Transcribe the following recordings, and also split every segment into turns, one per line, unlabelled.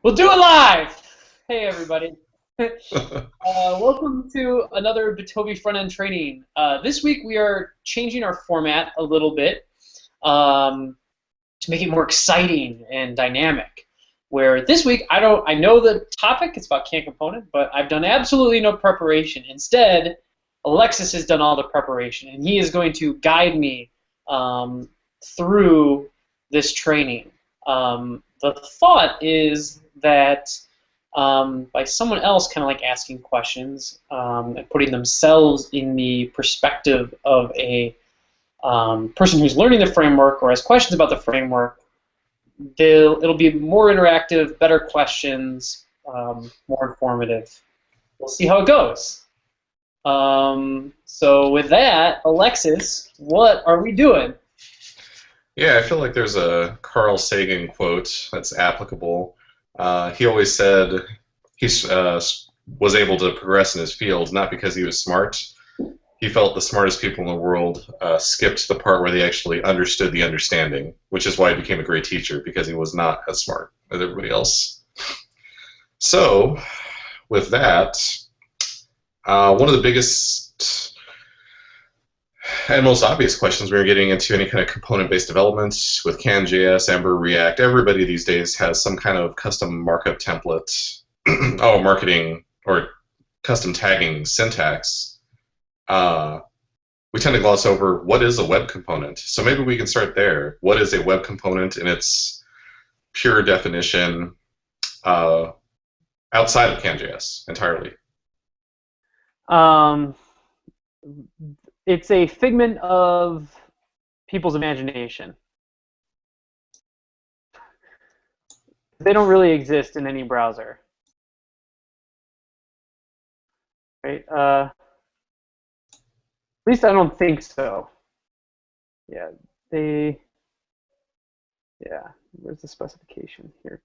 We'll do it live! Hey, everybody. Welcome to another Bitovi front-end training. This week we are changing our format a little bit to make it more exciting and dynamic. Where this week I know the topic, it's about can.Component, but I've done absolutely no preparation. Instead, Alexis has done all the preparation, and he is going to guide me through this training. The thought is that by someone else kind of like asking questions and putting themselves in the perspective of a person who's learning the framework or has questions about the framework, it'll be more interactive, better questions, more informative. We'll see how it goes. So with that, Alexis, what are we doing?
Yeah, I feel like there's a Carl Sagan quote that's applicable. He always said he was able to progress in his field not because he was smart. He felt the smartest people in the world skipped the part where they actually understood the understanding, which is why he became a great teacher, because he was not as smart as everybody else. So, with that, one of the biggest and most obvious questions when you're getting into any kind of component-based development with can.js, Ember, React, everybody these days has some kind of custom markup template, marketing or custom tagging syntax. We tend to gloss over what is a web component. So maybe we can start there. What is a web component in its pure definition outside of can.js entirely?
It's a figment of people's imagination. They don't really exist in any browser. Right? At least I don't think so. Yeah, where's the specification here?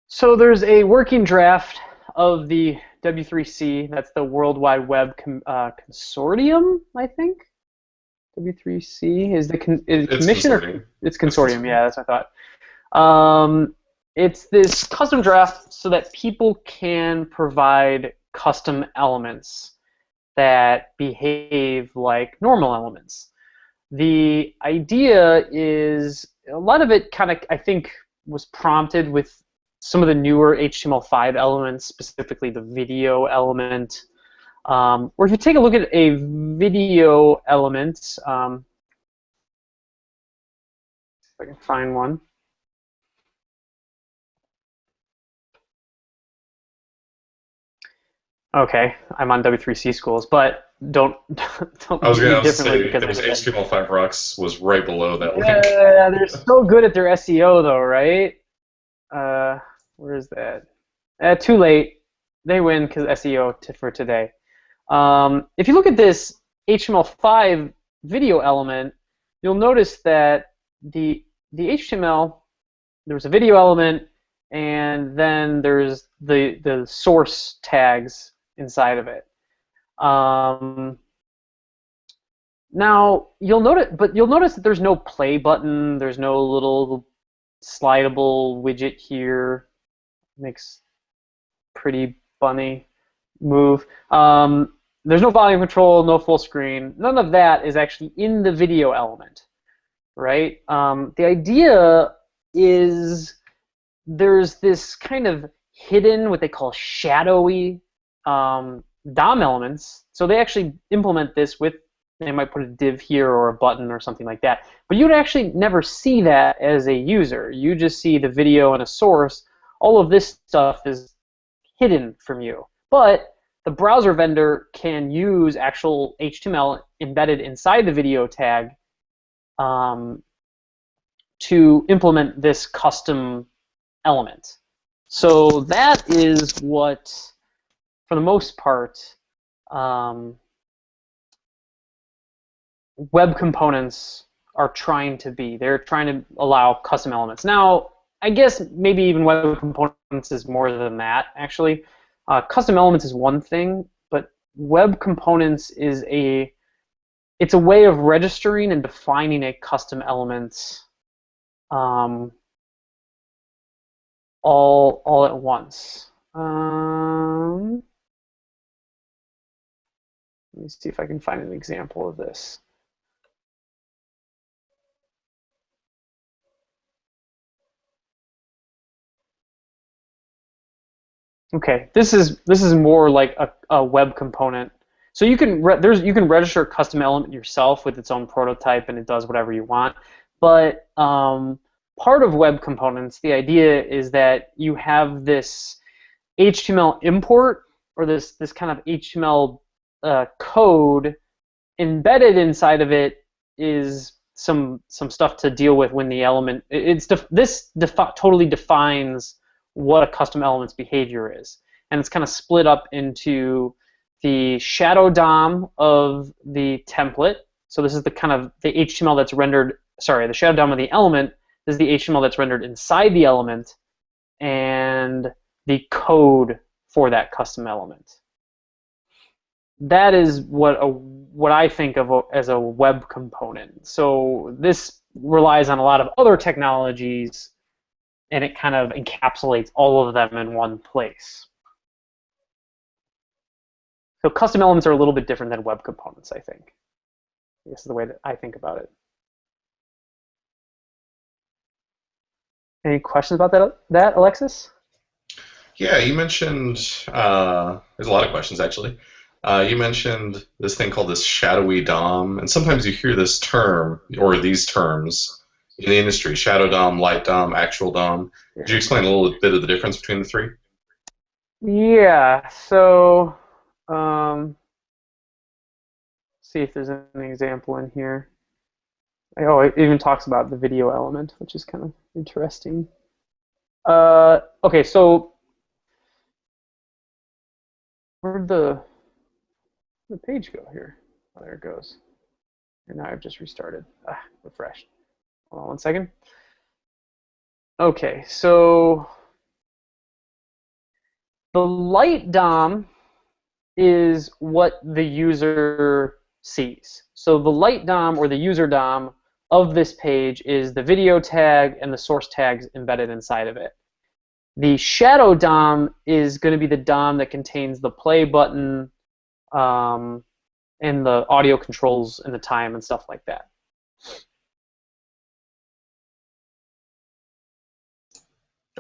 So there's a working draft of the W3C, that's the World Wide Web Consortium, I think. W3C is the commission, or it's consortium? Yeah, that's what I thought. It's this custom draft so that people can provide custom elements that behave like normal elements. The idea is, a lot of it kind of, I think, was prompted with some of the newer HTML5 elements, specifically the video element. Or if you take a look at a video element, if I can find one. Okay, I'm on W3C schools, but don't
I was
read
going to
differently
say
because
it was
of it.
HTML5 Rocks was right below that link.
Yeah, they're so good at their SEO though, right? Where is that? Too late. They win because SEO for today. If you look at this HTML5 video element, you'll notice that the HTML, there's a video element, and then there's the source tags inside of it. Now you'll notice that there's no play button. There's no little slidable widget here. Makes pretty funny move. There's no volume control, no full screen. None of that is actually in the video element, right? The idea is there's this kind of hidden, what they call shadowy DOM elements. So they actually implement this with, they might put a div here or a button or something like that. But you'd actually never see that as a user. You just see the video and a source. All of this stuff is hidden from you. But the browser vendor can use actual HTML embedded inside the video tag to implement this custom element. So that is what, for the most part, web components are trying to be. They're trying to allow custom elements. Now, I guess maybe even web components is more than that, actually. Custom elements is one thing, but web components is it's a way of registering and defining a custom element all at once. Let me see if I can find an example of this. Okay, this is more like a web component. So you can you can register a custom element yourself with its own prototype, and it does whatever you want. But part of web components, the idea is that you have this HTML import, or this kind of HTML code. Embedded inside of it is some stuff to deal with when the element totally defines what a custom element's behavior is, and it's kind of split up into the shadow DOM of the template. So this is the kind of the HTML that's rendered. Sorry, the shadow DOM of the element is the HTML that's rendered inside the element, and the code for that custom element. That is what I think of as a web component. So this relies on a lot of other technologies, and it kind of encapsulates all of them in one place. So custom elements are a little bit different than web components, I think. This is the way that I think about it. Any questions about that, Alexis?
Yeah, you mentioned, there's a lot of questions actually. You mentioned this thing called this shadowy DOM, and sometimes you hear this term, or these terms, in the industry, shadow DOM, light DOM, actual DOM. Could you explain a little bit of the difference between the three?
Yeah, so see if there's an example in here. Oh, it even talks about the video element, which is kind of interesting. Okay, so where'd the page go here? Oh, there it goes. And now I've just restarted. Refreshed. Hold on one second. Okay, so the light DOM is what the user sees. So the light DOM, or the user DOM, of this page is the video tag and the source tags embedded inside of it. The shadow DOM is going to be the DOM that contains the play button and the audio controls and the time and stuff like that.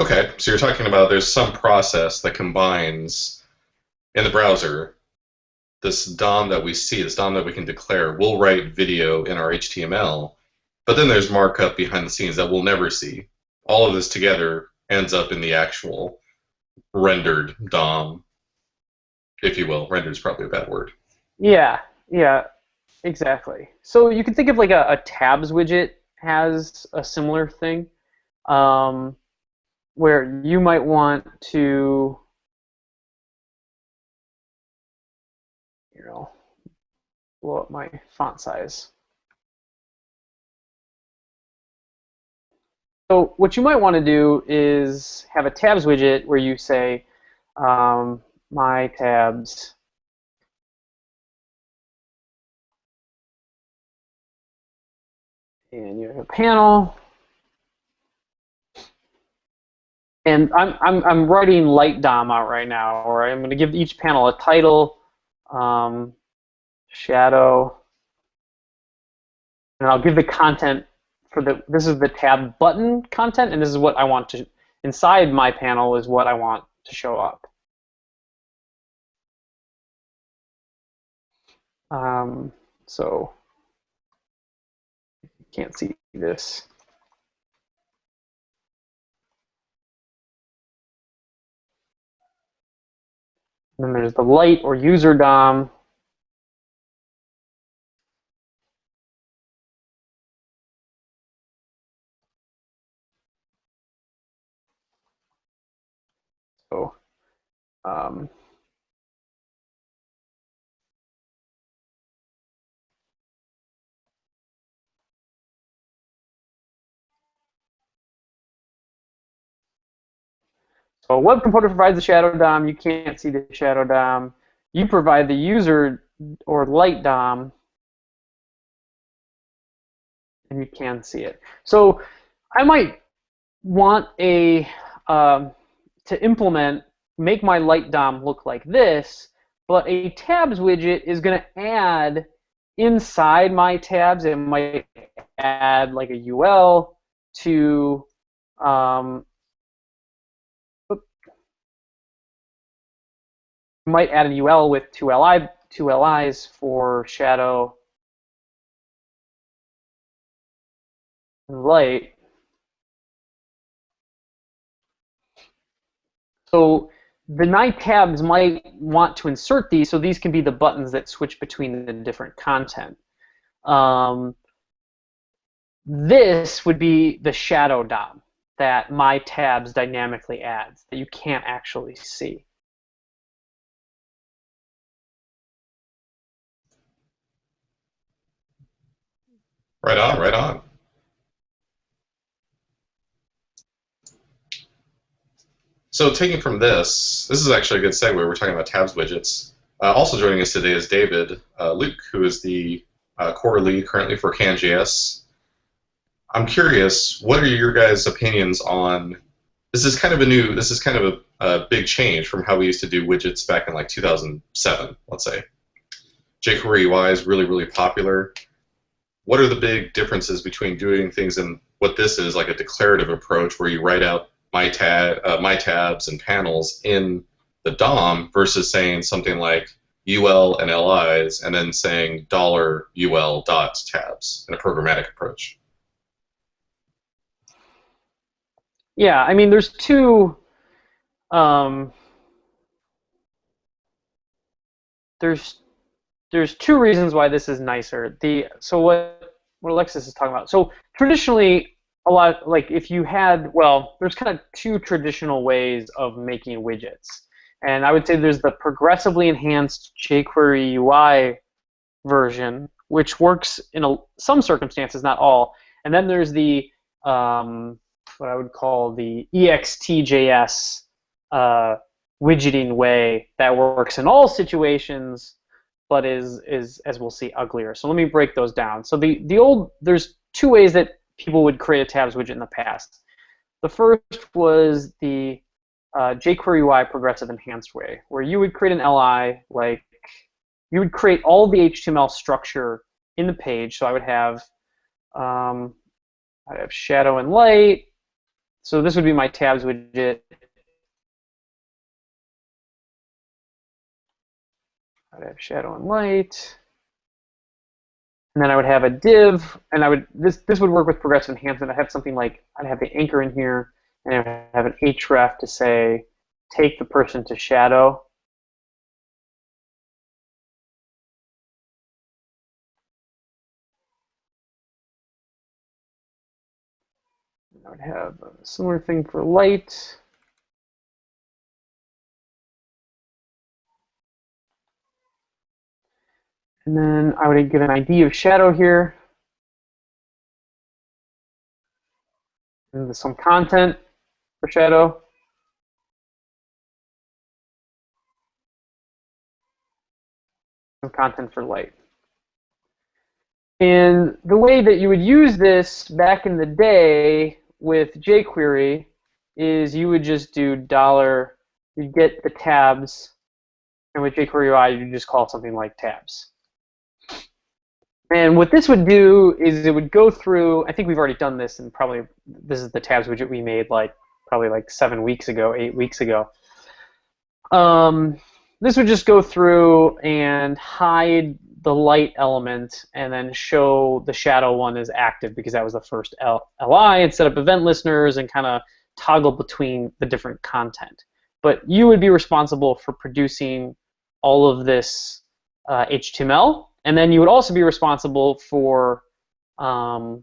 Okay, so you're talking about there's some process that combines in the browser this DOM that we see, this DOM that we can declare. We'll write video in our HTML, but then there's markup behind the scenes that we'll never see. All of this together ends up in the actual rendered DOM, if you will. Rendered is probably a bad word.
Yeah, exactly. So you can think of like a tabs widget has a similar thing, where you might want to, blow up my font size. So what you might want to do is have a tabs widget where you say, my tabs, and you have a panel, and I'm writing light DOM out right now, or I'm going to give each panel a title, shadow, and I'll give the content for this is the tab button content, and this is what I want to, inside my panel is what I want to show up. So you can't see this. And then there's the light or user DOM. So so a web component provides the shadow DOM. You can't see the shadow DOM. You provide the user or light DOM, and you can see it. So I might want a to implement, make my light DOM look like this, but a tabs widget is going to add inside my tabs. It might add like a UL to might add a UL with two LIs for shadow and light. So the my tabs might want to insert these, so these can be the buttons that switch between the different content. This would be the shadow DOM that my tabs dynamically adds that you can't actually see.
Right on, right on. So taking from this is actually a good segue. We're talking about tabs widgets. Also joining us today is David Luke, who is the core lead currently for can.JS. I'm curious, what are your guys' opinions on this? Is kind of a big change from how we used to do widgets back in like 2007, let's say. jQuery UI is really, really popular. What are the big differences between doing things in what this is, like a declarative approach where you write out my tabs and panels in the DOM versus saying something like UL and LIs and then saying $UL dot tabs in a programmatic approach?
Yeah, I mean, there's two. There's two reasons why this is nicer. So what Alexis is talking about. So traditionally, a lot like if you had there's kind of two traditional ways of making widgets, and I would say there's the progressively enhanced jQuery UI version, which works in some circumstances, not all, and then there's the what I would call the EXTJS widgeting way that works in all situations, but is as we'll see uglier. So let me break those down. So there's two ways that people would create a tabs widget in the past. The first was the jQuery UI progressive enhanced way, where you would create an LI, like you would create all the HTML structure in the page. So I would have shadow and light. So this would be my tabs widget. I'd have shadow and light. And then I would have a div, and this would work with progressive enhancement. I'd have something like, I'd have the anchor in here, and I'd have an href to say, take the person to shadow. I would have a similar thing for light. And then I would give an ID of shadow here. And some content for shadow. Some content for light. And the way that you would use this back in the day with jQuery is you would just do $, you'd get the tabs, and with jQuery UI you just call something like tabs. And what this would do is it would go through, I think we've already done this, and probably this is the tabs widget we made probably 7 weeks ago, 8 weeks ago. This would just go through and hide the light element and then show the shadow one as active because that was the first LI, and set up event listeners and kind of toggle between the different content. But you would be responsible for producing all of this HTML, and then you would also be responsible for kind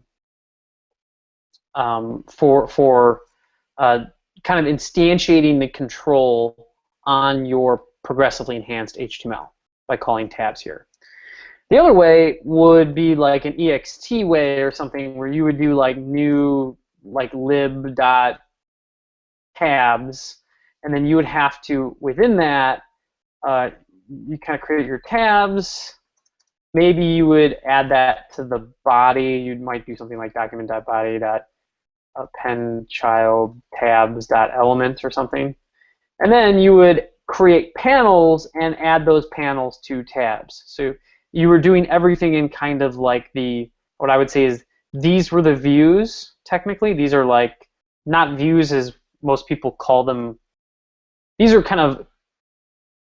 of instantiating the control on your progressively enhanced HTML by calling tabs here. The other way would be like an ext way or something where you would do like new lib.tabs, and then you would have to, within that, you kind of create your tabs. Maybe you would add that to the body. You might do something like document.body.append child tabs.element or something. And then you would create panels and add those panels to tabs. So you were doing everything in kind of like what I would say is these were the views, technically. These are like, not views as most people call them. These are kind of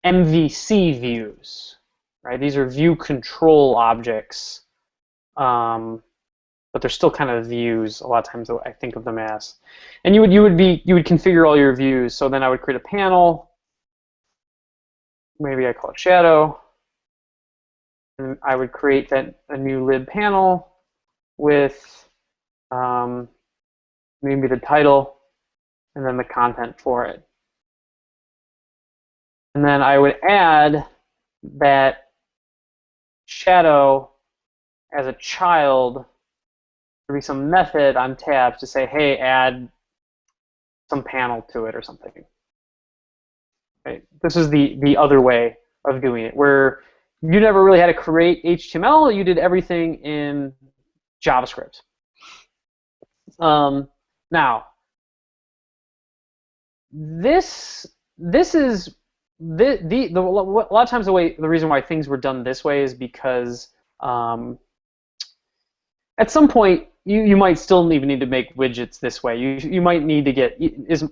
MVC views, right? These are view control objects, but they're still kind of views a lot of times. I think of them as, and you would configure all your views. So then I would create a panel. Maybe I call it shadow, and I would create a new lib panel with maybe the title and then the content for it. And then I would add that shadow as a child. There would be some method on tabs to say, hey, add some panel to it or something. Right? This is the other way of doing it, where you never really had to create HTML. You did everything in JavaScript. Now, this is a lot of times the reason why things were done this way is because at some point you might still even need to make widgets this way. You might need to get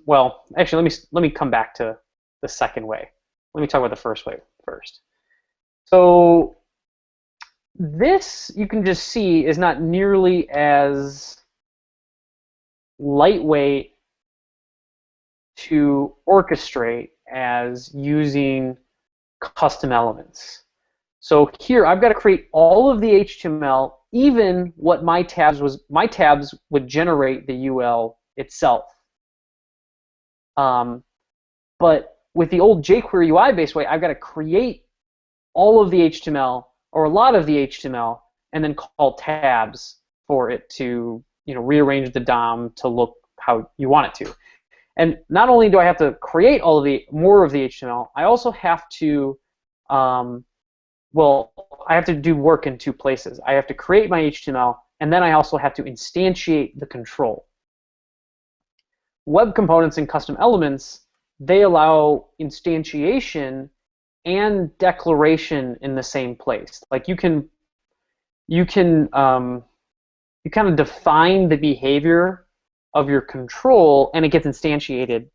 well. Actually, let me come back to the second way. Let me talk about the first way first. So this, you can just see, is not nearly as lightweight to orchestrate as using custom elements. So here I've got to create all of the HTML, even what my tabs would generate the UL itself. But with the old jQuery UI based way, I've got to create all of the HTML or a lot of the HTML and then call tabs for it to rearrange the DOM to look how you want it to. And not only do I have to create more of the HTML, I also have to I have to do work in two places. I have to create my HTML, and then I also have to instantiate the control. Web components and custom elements, they allow instantiation and declaration in the same place. Like you kind of define the behavior of your control, and it gets instantiated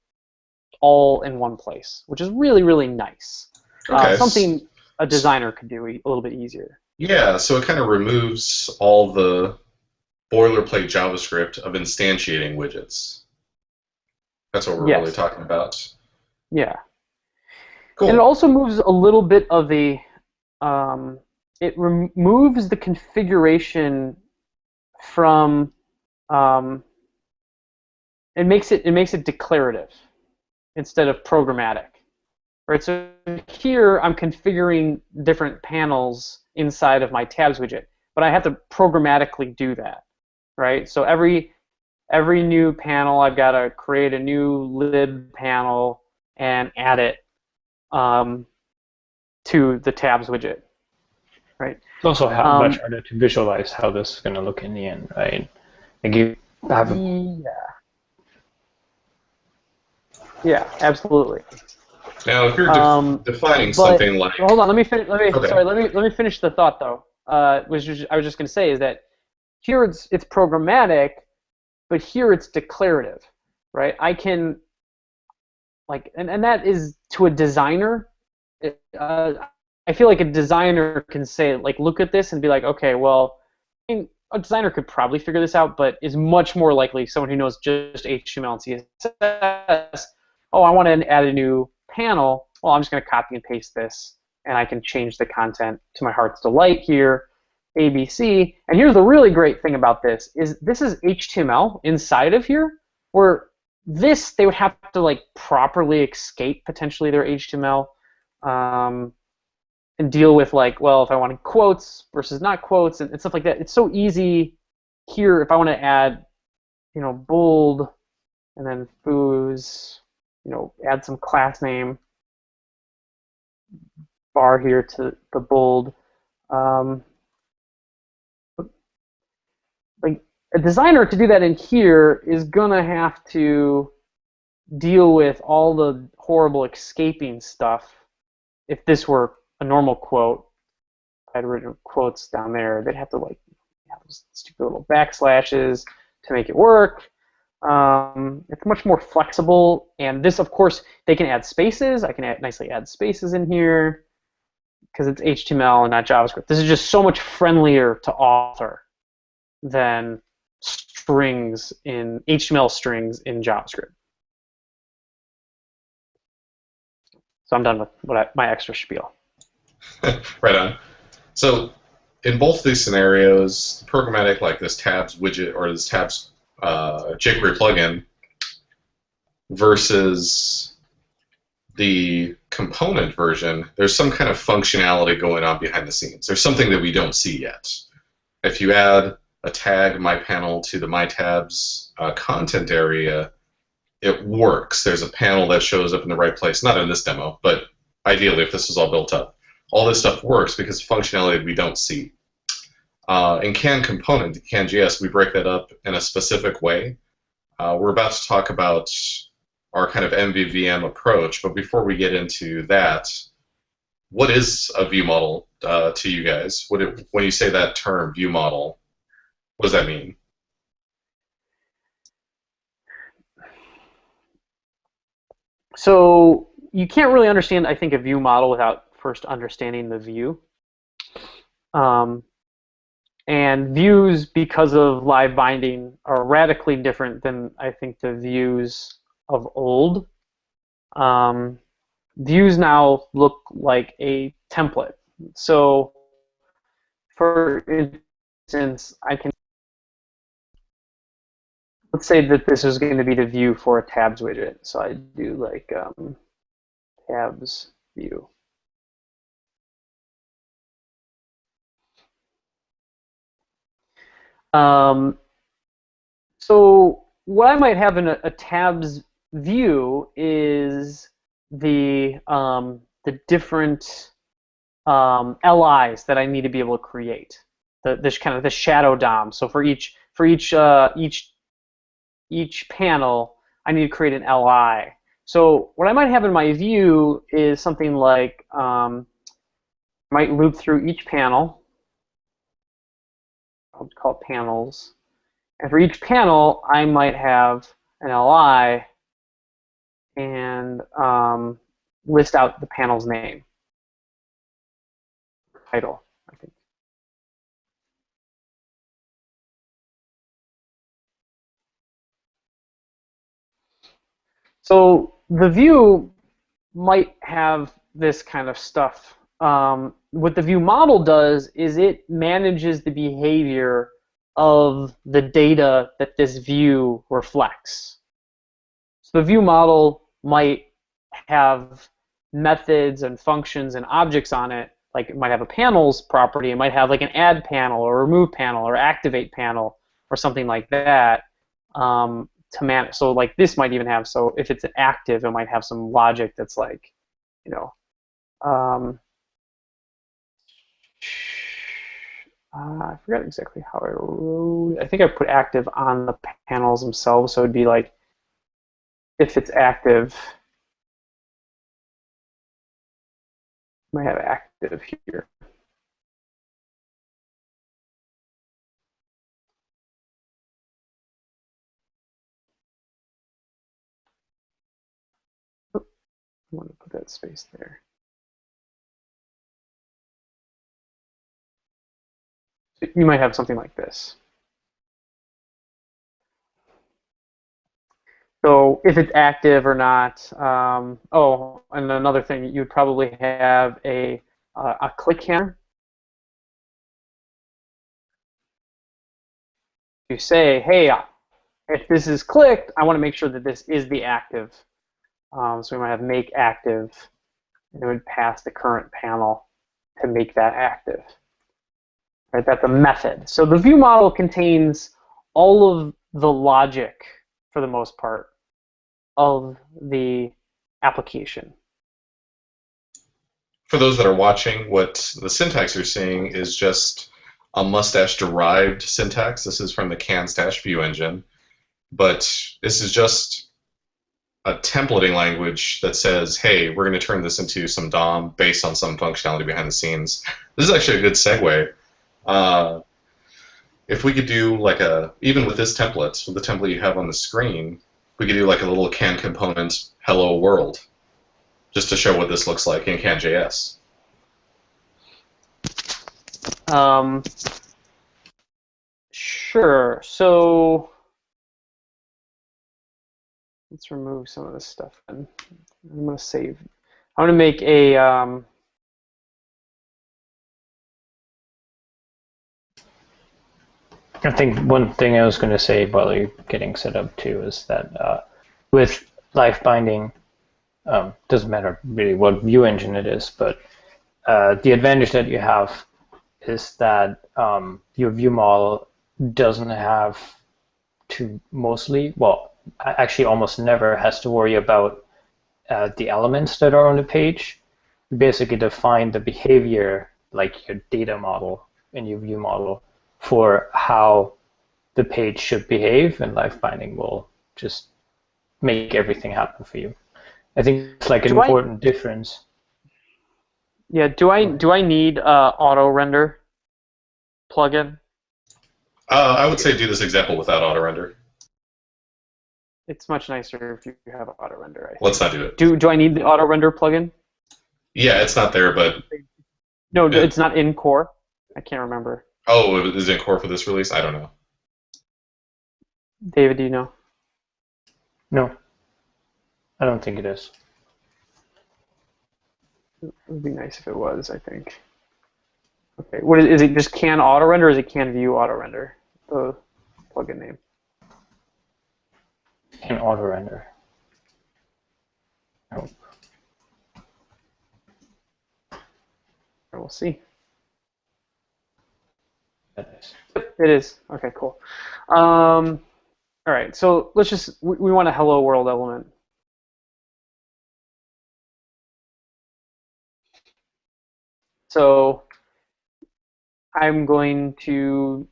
all in one place, which is really, really nice.
Okay.
Something a designer could do a little bit easier.
Yeah, so it kind of removes all the boilerplate JavaScript of instantiating widgets. That's what we're really talking about.
Yeah.
Cool.
And it also moves a little bit of the, it removes the configuration from, it makes it declarative instead of programmatic. Right, so here I'm configuring different panels inside of my tabs widget, but I have to programmatically do that, right? So every new panel, I've got to create a new lib panel and add it to the tabs widget, right?
It's also much harder to visualize how this is going to look in the end, right? Like you have
yeah, absolutely.
Now, if you're defining something like,
hold on, let me finish.
Okay.
Sorry, let me finish the thought though. I was just going to say is that here it's programmatic, but here it's declarative, right? I can and that is to a designer. I feel like a designer can say look at this and be like, okay, well, a designer could probably figure this out, but is much more likely someone who knows just HTML and CSS. Oh, I want to add a new panel. Well, I'm just going to copy and paste this, and I can change the content to my heart's delight here, ABC. And here's the really great thing about this is HTML inside of here, where they would have to properly escape potentially their HTML and deal with well, if I wanted quotes versus not quotes and stuff like that. It's so easy here if I want to add bold and then foos, add some class name bar here to the bold. A designer to do that in here is gonna have to deal with all the horrible escaping stuff. If this were a normal quote, I'd written quotes down there. They'd have to like have those stupid little backslashes to make it work. It's much more flexible, and this, of course, they can add spaces. I can nicely add spaces in here because it's HTML and not JavaScript. This is just so much friendlier to author than strings in HTML strings in JavaScript. So I'm done with my extra spiel.
Right on. So in both these scenarios, programmatic, like this tabs widget or this tabs jQuery plugin, versus the component version, there's some kind of functionality going on behind the scenes. There's something that we don't see yet. If you add a tag myPanel to the myTabs content area, it works. There's a panel that shows up in the right place, not in this demo, but ideally if this is all built up. All this stuff works because of functionality we don't see. In can.Component, can.js, we break that up in a specific way. We're about to talk about our kind of MVVM approach, but before we get into that, what is a view model to you guys? When you say that term, view model, what does that mean?
So you can't really understand, I think, a view model without first understanding the view. And views, because of live binding, are radically different than, I think, the views of old. Views now look like a template. So, for instance, let's say that this is going to be the view for a tabs widget. So I do like tabs view. So what I might have in a tabs view is the different LIs that I need to be able to create. This kind of the shadow DOM. So for each panel, I need to create an LI. So what I might have in my view is something like I might loop through each panel. I'll call it panels. And for each panel, I might have an LI and list out the panel's name, title, I think. So the view might have this kind of stuff. What the view model does is it manages the behavior of the data that this view reflects. So the view model might have methods and functions and objects on it. Like it might have a panels property. It might have like an add panel or remove panel or activate panel or something like that to manage. So like this might even have, so if it's an active, it might have some logic that's like, you know, I forgot exactly how I wrote it. I think I put active on the panels themselves, so it'd be like, if it's active, I might have active here. I want to put that space there. So you might have something like this. So if it's active or not. Oh, and another thing, you'd probably have a click hammer. You say, hey, if this is clicked, I want to make sure that this is the active. So we might have make active, and it would pass the current panel to make that active. Right, that's a method. So the view model contains all of the logic, for the most part, of the application.
For those that are watching, what the syntax you're seeing is just a mustache-derived syntax. This is from the can/view engine. But this is just a templating language that says, hey, we're going to turn this into some DOM based on some functionality behind the scenes. This is actually a good segue. If we could do like even with this template, with the template you have on the screen, we could do like a little can.Component hello world, just to show what this looks like in can.js.
Sure. So let's remove some of this stuff. And I'm going to save. I'm going to make a.
I think one thing I was going to say while you're getting set up too is that with live binding, doesn't matter really what view engine it is, but the advantage that you have is that your view model doesn't have to actually almost never has to worry about the elements that are on the page. You basically define the behavior, like your data model and your view model, for how the page should behave, and live binding will just make everything happen for you. I think it's like an important difference.
Yeah, do I need auto render plugin?
I would say do this example without auto render.
It's much nicer if you have auto render. I think.
Let's not do it.
Do I need the auto render plugin?
Yeah, it's not there, but
no, it's not in core. I can't remember.
Oh, is it in core for this release? I don't know.
David, do you know?
No, I don't think it is.
It would be nice if it was, I think. Okay, what is it? Just can auto render, or is it can view auto render? The plugin name.
Can auto render. Nope.
We'll see.
It is.
Yep, it is. Okay, cool. All right, so let's just we want a hello world element. So I'm going to.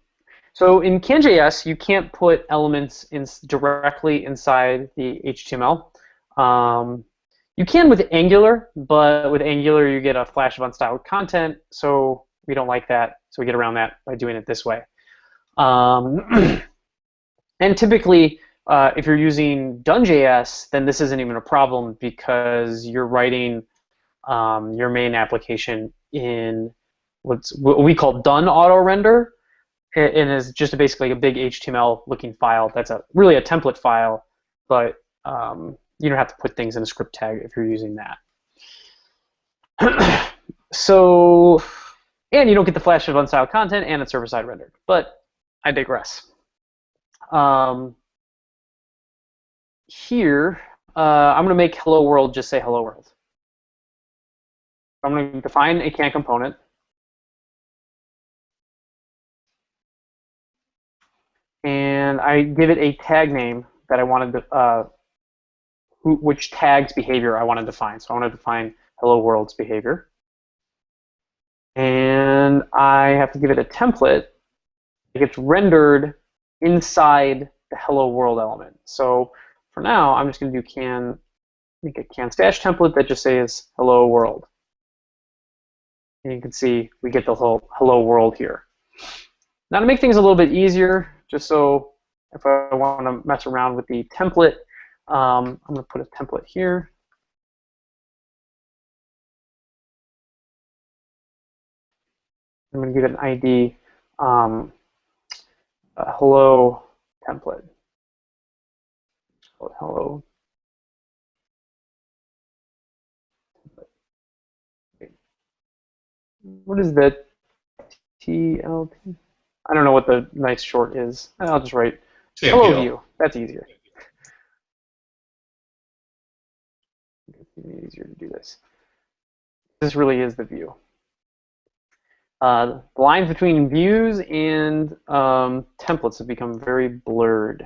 So in can.js, you can't put elements directly inside the HTML. You can with Angular, but with Angular you get a flash of unstyled content, so we don't like that. So we get around that by doing it this way. And typically, if you're using done.js, then this isn't even a problem because you're writing your main application in what we call done auto render. And is just basically a big HTML-looking file. That's really a template file, but you don't have to put things in a script tag if you're using that. So, and you don't get the flash of unstyled content, and it's server-side rendered. But I digress. Here, I'm going to make hello world just say hello world. I'm going to define a can.Component. And I give it a tag name that I wanted to, which tags behavior I want to define. So I want to define hello world's behavior. And I have to give it a template that gets rendered inside the hello world element. So for now, I'm just going to do make a can stash template that just says hello world. And you can see we get the whole hello world here. Now to make things a little bit easier, just so if I want to mess around with the template, I'm going to put a template here. I'm going to give it an ID, a hello template. Hello. What is that? TLT? I don't know what the nice short is. I'll just write hello view. That's easier. It's easier to do this. This really is the view. The lines between views and templates have become very blurred.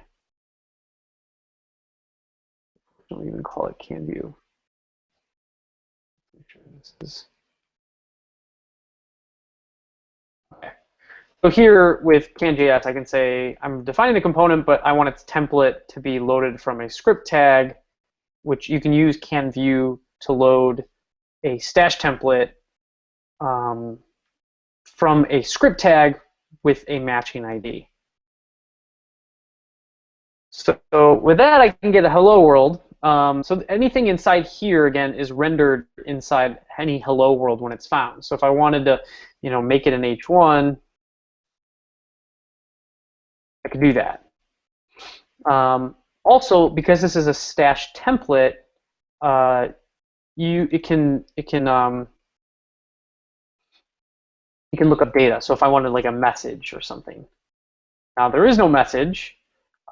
I don't even call it can view. Make sure this is. Okay. So here with can.js, I can say I'm defining a component, but I want its template to be loaded from a script tag which you can use can.View to load a stash template from a script tag with a matching ID. So with that, I can get a hello world. So anything inside here, again, is rendered inside any hello world when it's found. So if I wanted to, make it an H1, I could do that. Also, because this is a stash template, it can look up data. So if I wanted like a message or something. Now there is no message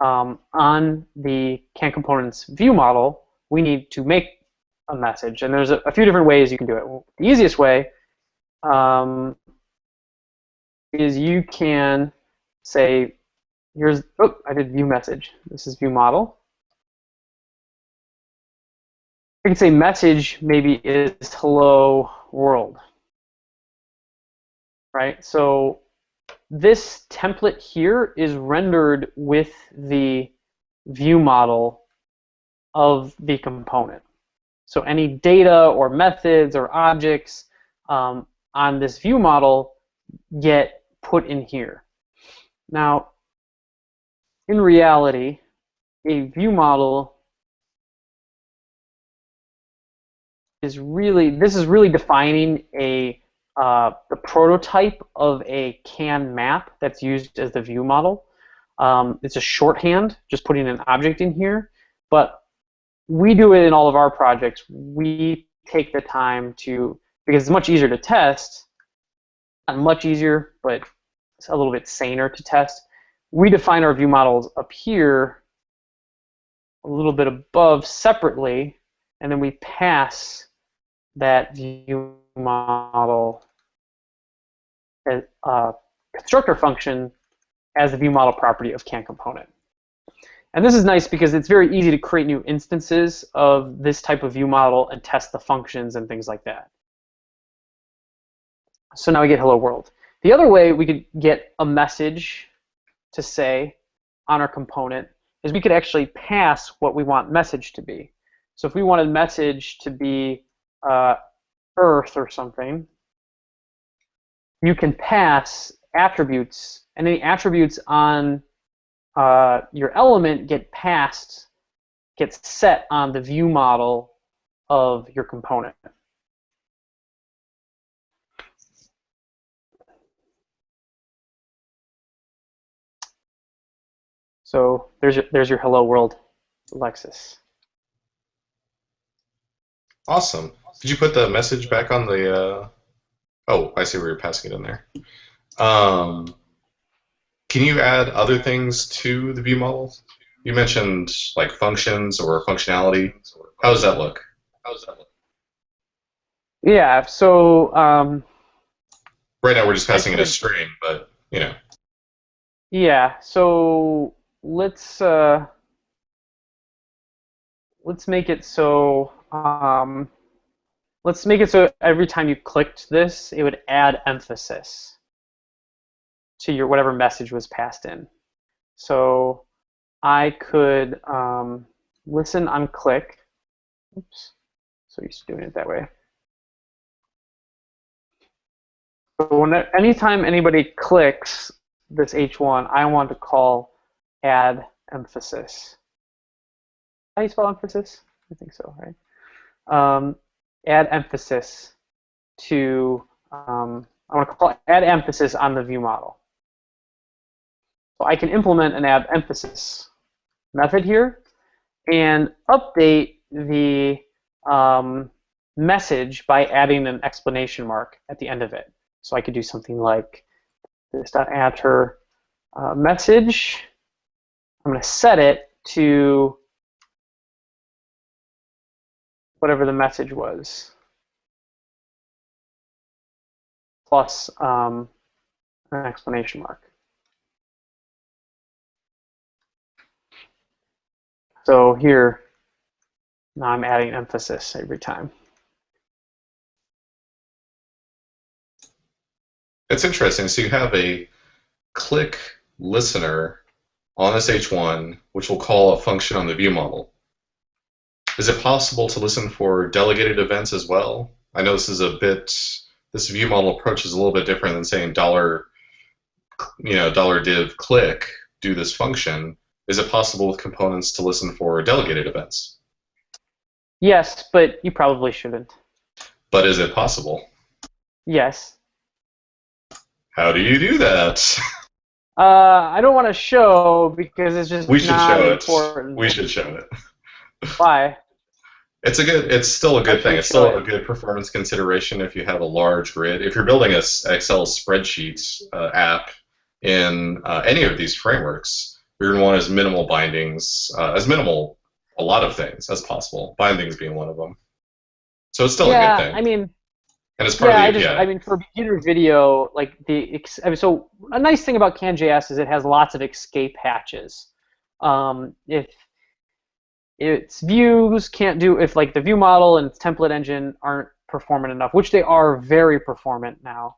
on the can.Component's view model. We need to make a message, and there's a few different ways you can do it. The easiest way is you can say, I did view message. This is view model. I can say message maybe is hello world, right? So this template here is rendered with the view model of the component. So any data or methods or objects on this view model get put in here. Now, in reality, a view model is really defining the prototype of a can map that's used as the view model. It's a shorthand, just putting an object in here, but we do it in all of our projects. We take the time because it's much easier to test, not much easier, but it's a little bit saner to test. We define our view models up here a little bit above separately, and then we pass that view model as constructor function as the view model property of can.Component. And this is nice because it's very easy to create new instances of this type of view model and test the functions and things like that. So now we get hello world. The other way we could get a message to say on our component is we could actually pass what we want message to be. So if we wanted message to be Earth or something, you can pass attributes, and any attributes on your element get set on the view model of your component. So there's your hello world, Alexis.
Awesome. Did you put the message back on the? Oh, I see where you're passing it in there. Can you add other things to the view model? You mentioned like functions or functionality. How does that look?
Yeah. So
right now we're just passing it a string, but
Yeah. So let's make it so every time you clicked this, it would add emphasis to your whatever message was passed in. So I could listen on click. Oops. So used to doing it that way. So anytime anybody clicks this H1, I want to call add emphasis. How do you spell emphasis? I think so, right? Add emphasis to, I want to call add emphasis on the view model. So I can implement an add emphasis method here and update the message by adding an exclamation mark at the end of it. So I could do something like this.atter message. I'm going to set it to whatever the message was, plus an exclamation mark. So here, now I'm adding emphasis every time.
It's interesting. So you have a click listener on this H1, which will call a function on the view model. Is it possible to listen for delegated events as well? I know this view model approach is a little bit different than saying dollar div click, do this function. Is it possible with components to listen for delegated events?
Yes, but you probably shouldn't.
But is it possible?
Yes.
How do you do that?
I don't want to show because it's just
We should
not
show it.
important.
We should show it.
Why?
It's still a
Why
good
should
thing.
we
It's
show
still a
it?
good performance consideration if you have a large grid. If you're building a Excel spreadsheet app in any of these frameworks, you're going to want as minimal bindings, as minimal a lot of things as possible. Bindings being one of them. So it's still a good
Yeah,
thing,
I mean,
and it's part of
yeah,
the
I
API.
mean, for beginner video, like so a nice thing about can.js is it has lots of escape hatches. If its views can't do, if like the view model and its template engine aren't performant enough, which they are very performant now.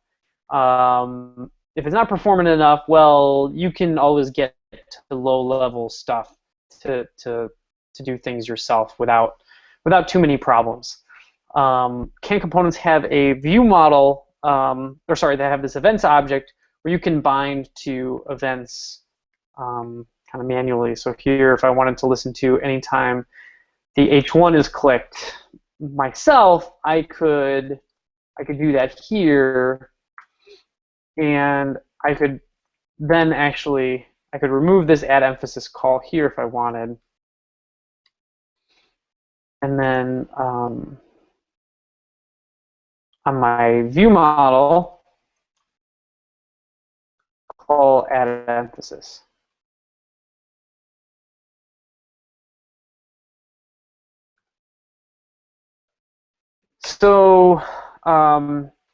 If it's not performant enough, well, you can always get to low-level stuff to do things yourself without too many problems. Can components have a view model, or sorry, they have this events object where you can bind to events kind of manually. So here, if I wanted to listen to anytime the H1 is clicked myself, I could do that here, and I could then I could remove this add emphasis call here if I wanted, and then on my view model, call add emphasis. So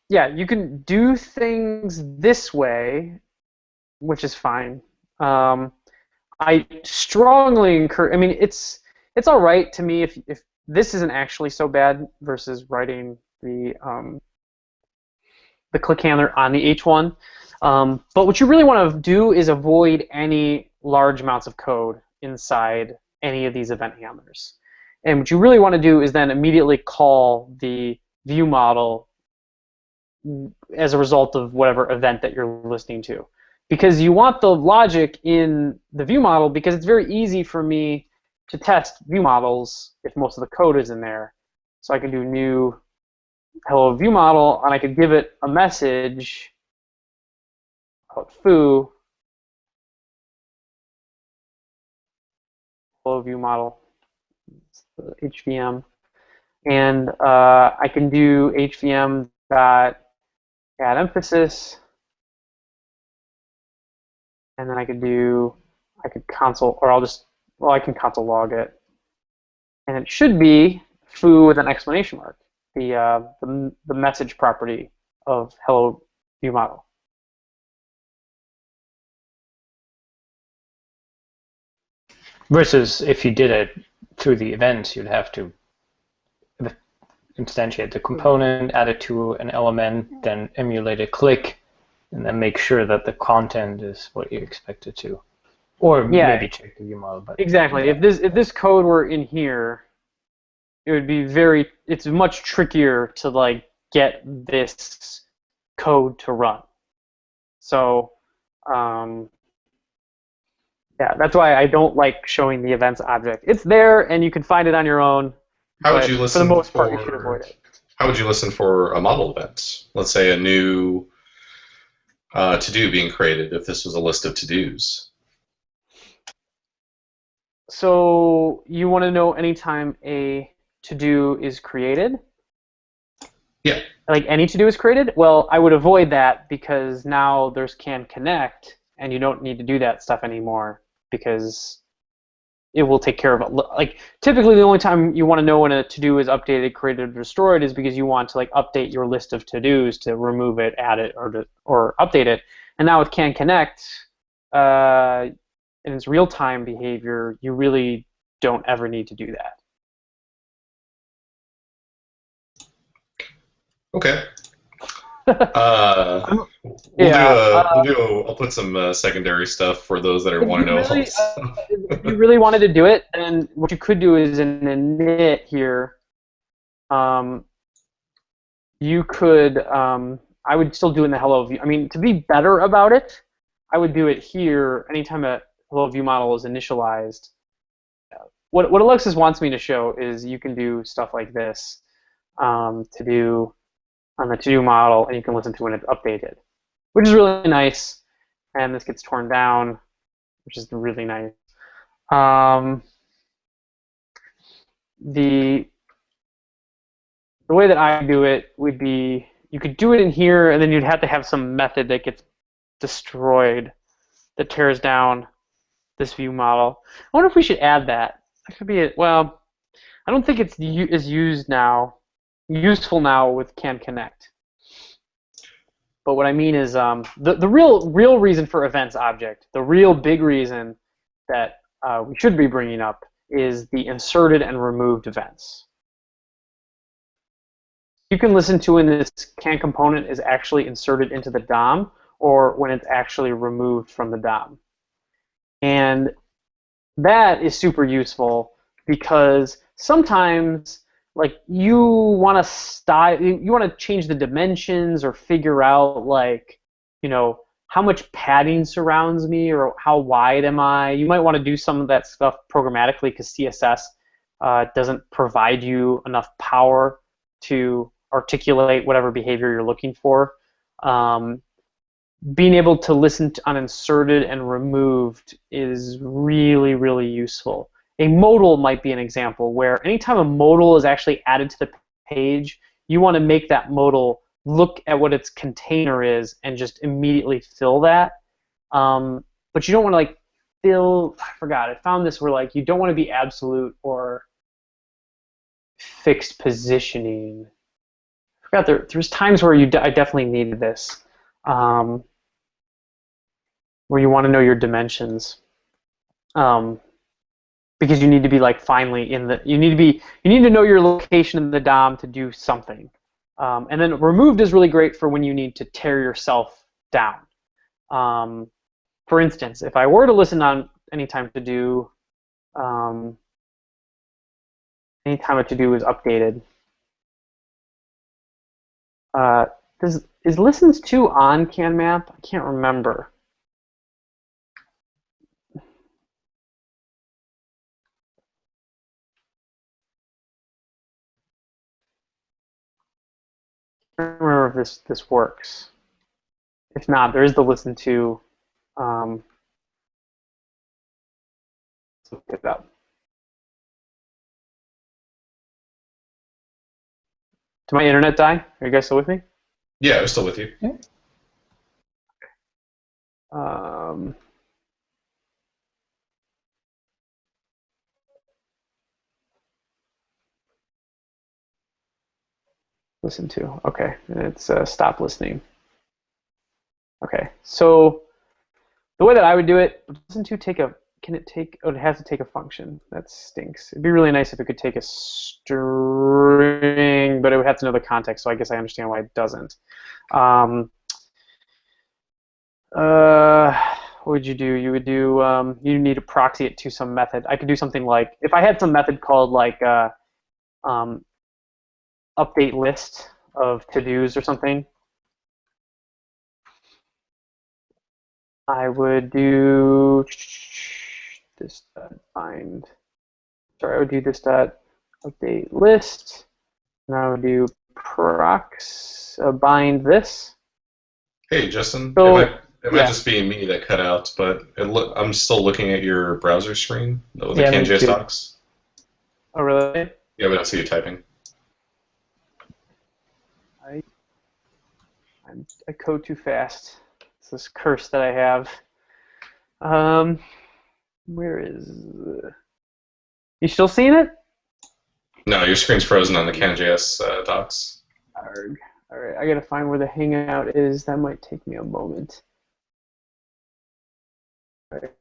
yeah, you can do things this way, which is fine. I strongly encourage. I mean, it's all right to me if this isn't actually so bad versus writing the click handler on the H1. But what you really want to do is avoid any large amounts of code inside any of these event handlers. And what you really want to do is then immediately call the view model as a result of whatever event that you're listening to. Because you want the logic in the view model, because it's very easy for me to test view models if most of the code is in there. So I can do new hello view model, and I could give it a message called foo, hello view model, HVM, and I can do HVM dot add emphasis, and then I could console, or I can console log it, and it should be foo with an exclamation mark, the message property of hello view model.
Versus if you did it through the events, you'd have to instantiate the component, add it to an element, then emulate a click, and then make sure that the content is what you expect it to. Or
Yeah,
maybe check the view model. But
exactly.
yeah.
If this code were in here, it would be it's much trickier to like get this code to run. So yeah, that's why I don't like showing the events object. It's there and you can find it on your own,
How would
but
you
for the
listen
most part you should avoid
for
it.
How would you listen for a model event? Let's say a new to-do being created if this was a list of to-dos.
So you want to know anytime a to-do is created?
Yeah.
Like any to-do is created? Well, I would avoid that because now there's can.Connect and you don't need to do that stuff anymore because it will take care of it. Like typically the only time you want to know when a to-do is updated, created, or destroyed is because you want to like update your list of to-dos to remove it, add it, or update it. And now with can.Connect, in its real-time behavior, you really don't ever need to do that.
Okay. Uh,
Yeah.
I'll put some secondary stuff for those that are
If
want to
you
know
really,
also.
if you really wanted to do it, then what you could do is in the init here, um, you could, I would still do it in the hello view. I mean, to be better about it, I would do it here anytime a hello view model is initialized. What Alexis wants me to show is you can do stuff like this to do on the to-do model, and you can listen to when it's updated, which is really nice. And this gets torn down, which is really nice. Um, the the way that I do it would be you could do it in here, and then you'd have to have some method that gets destroyed that tears down this view model. I wonder if we should add that. That could be it. Well, I don't think it's is used now, useful now with can connect. But what I mean is the real reason for events object, the real big reason that we should be bringing up is the inserted and removed events. You can listen to when this can component is actually inserted into the DOM or when it's actually removed from the DOM. And that is super useful because sometimes like you want to change the dimensions or figure out like, you know, how much padding surrounds me or how wide am I. You might want to do some of that stuff programmatically because CSS doesn't provide you enough power to articulate whatever behavior you're looking for. Being able to listen to uninserted and removed is really, really useful. A modal might be an example where anytime a modal is actually added to the page, you want to make that modal look at what its container is and just immediately fill that. But you don't want to like fill, I forgot, I found this where like you don't want to be absolute or fixed positioning. I forgot there's times where I definitely needed this. Where you want to know your dimensions, because you need to be like finally in the you need to know your location in the DOM to do something, and then removed is really great for when you need to tear yourself down. For instance, if I were to listen on anytime to do anytime a to do is updated, is listens to on can map? I can't remember. I don't remember if this works. If not, there is the listen to. Let's look it up. Did my internet die? Are you guys still with me?
Yeah, I'm still with you.
Um, listen to. Okay, and it's stop listening. Okay, so the way that I would do it, listen to take a. Can it take? Oh, it has to take a function. That stinks. It'd be really nice if it could take a string, but it would have to know the context. So I guess I understand why it doesn't. What would you do? You would do. You need to proxy it to some method. I could do something like if I had some method called like update list of to-dos or something. I would do this find. Sorry, I would do this dot update list, and I would do prox bind this.
Hey, Justin,
So
it might just be me that cut out, but I'm still looking at your browser screen with the
Yeah, me
can.js
too.
docs.
Oh, really?
Yeah, but I don't see you typing.
I code too fast. It's this curse that I have. Where is? You still seeing it?
No, your screen's frozen on the can.js docs.
Arg. All right, I gotta find where the hangout is. That might take me a moment. All right.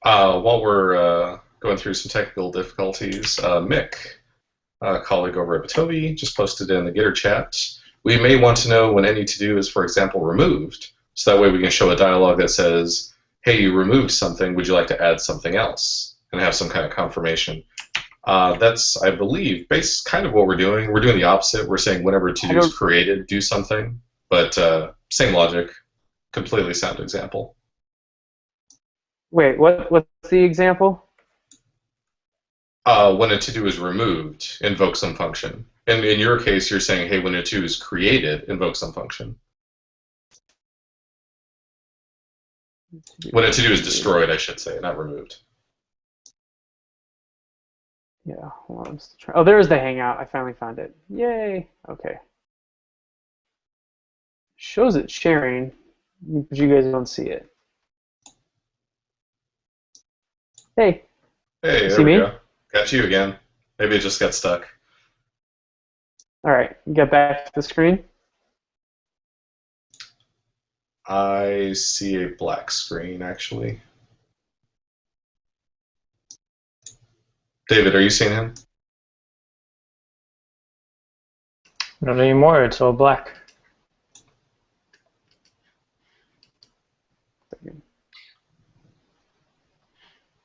While we're going through some technical difficulties. Mick, a colleague over at Batovi, just posted in the Gitter chat. We may want to know when any to-do is, for example, removed, so that way we can show a dialog that says, hey, you removed something, would you like to add something else? And have some kind of confirmation. That's, I believe, kind of what we're doing. We're doing the opposite. We're saying whenever to-do is created, do something. But same logic, completely sound example.
Wait, what's the example?
When a to-do is removed, invoke some function. And in your case, you're saying, hey, when a to-do is created, invoke some function. When a to-do is destroyed, I should say, not removed.
Yeah, hold on, I'm still trying. Oh, there's the Hangout. I finally found it. Yay! Okay. Shows it sharing, but you guys don't see it. Hey.
Hey, there we go. Got you again. Maybe it just got stuck.
All right, get back to the screen.
I see a black screen, actually. David, are you seeing him?
Not anymore, it's all black.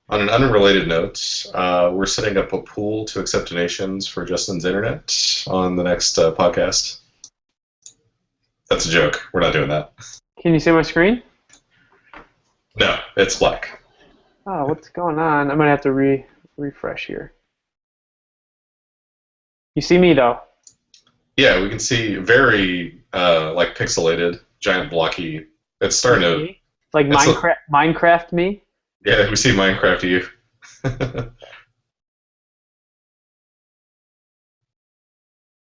On an unrelated note, we're setting up a pool to accept donations for Justin's internet on the next podcast. That's a joke. We're not doing that.
Can you see my screen?
No, it's black.
Oh, what's going on? I'm going to have to refresh here. You see me, though?
Yeah, we can see very, like, pixelated, giant blocky. It's starting to...
Like Minecraft me?
Yeah, we see Minecraft you.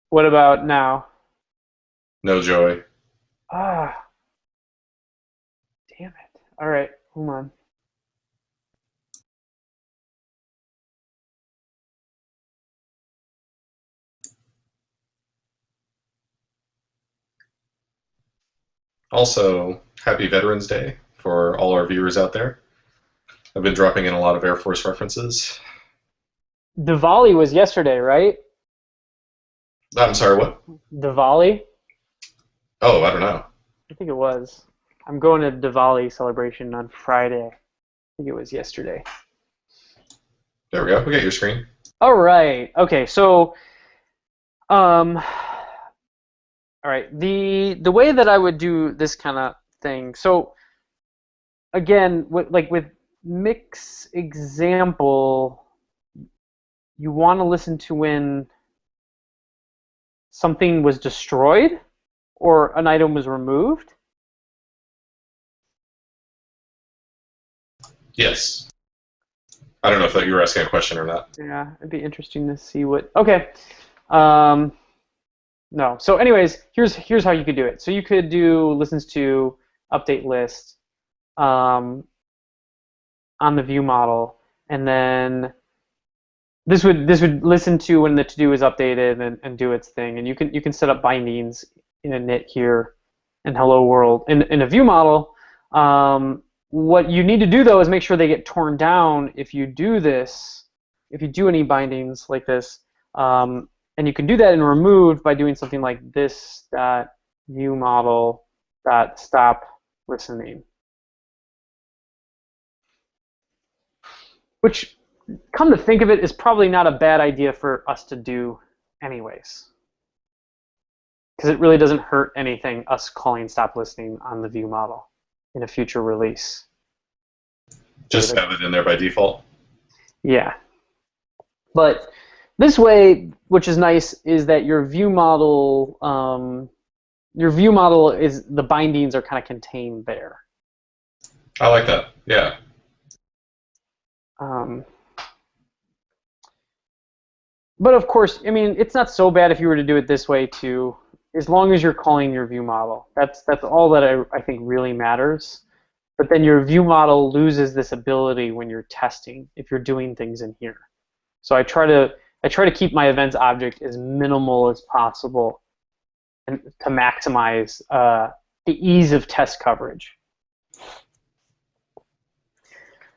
What about now?
No joy.
Ah. Damn it. All right, hold on.
Also, happy Veterans Day for all our viewers out there. I've been dropping in a lot of Air Force references.
Diwali was yesterday, right?
I'm sorry, what?
Diwali?
Oh, I don't know.
I think it was. I'm going to Diwali celebration on Friday. I think it was yesterday.
There we go. We got your screen.
All right. Okay. So, all right. The way that I would do this kind of thing. So, again, with Mick's example, you want to listen to when something was destroyed or an item was removed.
Yes. I don't know if you were asking a question or not.
Yeah, it'd be interesting to see what. Okay. No. So, anyways, here's how you could do it. So you could do listens to update list on the view model, and then this would listen to when the to do is updated and do its thing. And you can set up bindings in init here in hello world in a view model. What you need to do though is make sure they get torn down if you do this, if you do any bindings like this. And you can do that in removed by doing something like this view model stop listening. Which, come to think of it, is probably not a bad idea for us to do anyways. Because it really doesn't hurt anything, us calling stop listening on the view model in a future release.
Just have it in there by default?
Yeah. But this way, which is nice, is that your view model is, the bindings are kind of contained there.
I like that, yeah.
But of course, I mean, it's not so bad if you were to do it this way too, as long as you're calling your view model. That's all that I think really matters. But then your view model loses this ability when you're testing if you're doing things in here. So I try to keep my events object as minimal as possible, and to maximize the ease of test coverage.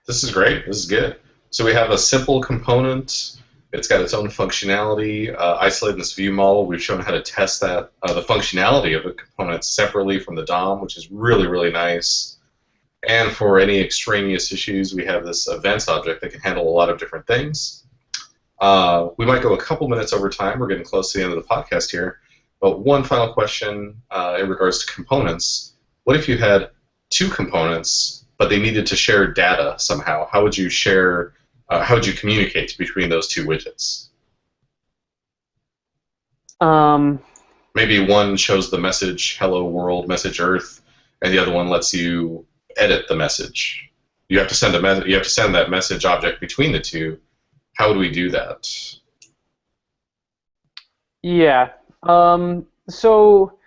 This is great. This is good. So we have a simple component. It's got its own functionality. Isolated in this view model, we've shown how to test that the functionality of the component separately from the DOM, which is really, really nice. And for any extraneous issues, we have this events object that can handle a lot of different things. We might go a couple minutes over time. We're getting close to the end of the podcast here. But one final question in regards to components. What if you had two components, but they needed to share data somehow? How would you share? How would you communicate between those two widgets? Maybe one shows the message "Hello World," message Earth, and the other one lets you edit the message. You have to send You have to send that message object between the two. How would we do that?
Yeah. So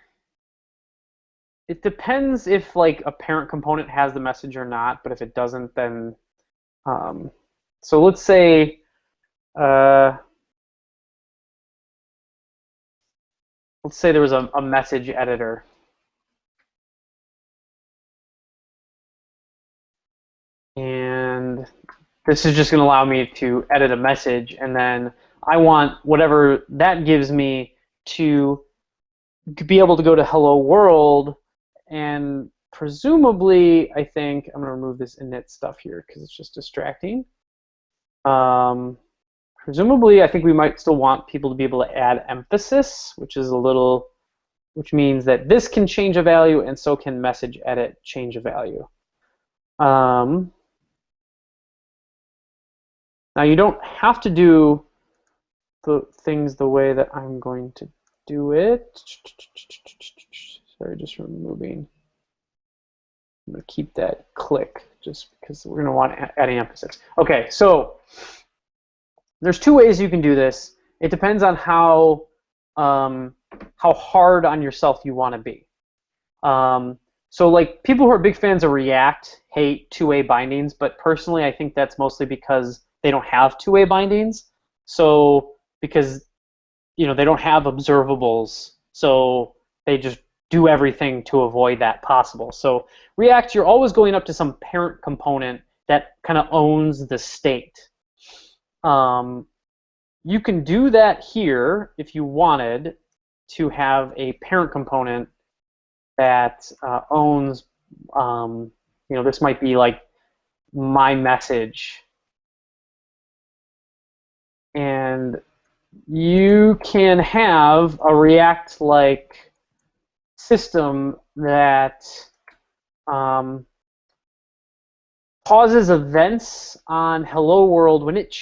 it depends if like a parent component has the message or not. But if it doesn't, then so let's say there was a message editor. And this is just going to allow me to edit a message, and then I want whatever that gives me to be able to go to Hello World, and presumably, I think, I'm going to remove this init stuff here because it's just distracting. Presumably, I think we might still want people to be able to add emphasis, which means that this can change a value, and so can message edit change a value. Now you don't have to do the things the way that I'm going to do it. Sorry, just removing. I'm going to keep that click just because we're going to want adding emphasis. Okay, so there's two ways you can do this. It depends on how hard on yourself you want to be. So like people who are big fans of React hate two-way bindings, but personally I think that's mostly because they don't have two-way bindings. So because they don't have observables, so they just do everything to avoid that possible. So React, you're always going up to some parent component that kind of owns the state. You can do that here if you wanted to have a parent component that owns, this might be like my message. And you can have a React-like system that pauses events on Hello World when it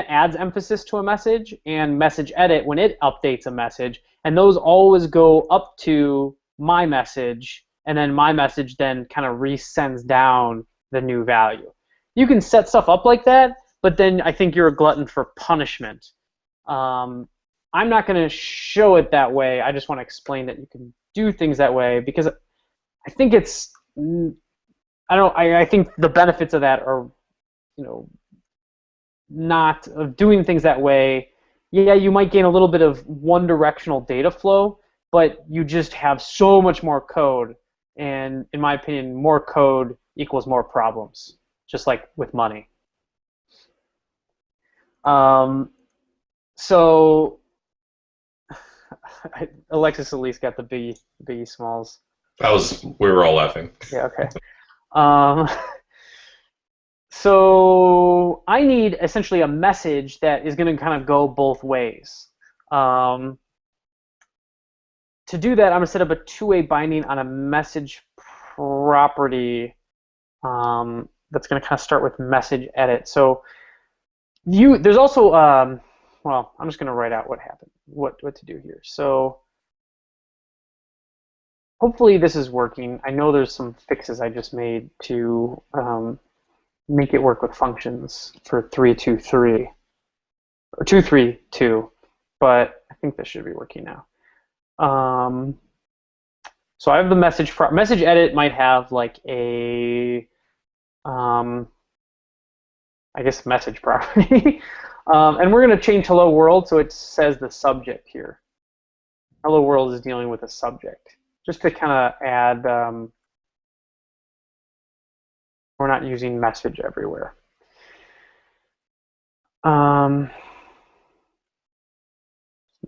adds emphasis to a message, and message edit when it updates a message, and those always go up to my message, and then my message then kind of resends down the new value. You can set stuff up like that, but then I think you're a glutton for punishment. I'm not going to show it that way. I just want to explain that you can do things that way because I think it's I think the benefits of that are, not of doing things that way. Yeah, you might gain a little bit of one-directional data flow, but you just have so much more code, and in my opinion, more code equals more problems, just like with money. So Alexis at least got the Biggie Smalls.
We were all laughing.
Yeah, okay. So I need essentially a message that is going to kind of go both ways. To do that, I'm going to set up a two-way binding on a message property that's going to kind of start with message edit. So there's also, well, I'm just going to write out what happened, what to do here. So hopefully this is working. I know there's some fixes I just made to make it work with functions for 3.2.3 or 2.3.2, but I think this should be working now. So I have the message edit might have like a I guess message property. And we're going to change hello world so it says the subject here. Hello world is dealing with a subject. Just to kind of add, we're not using message everywhere. Make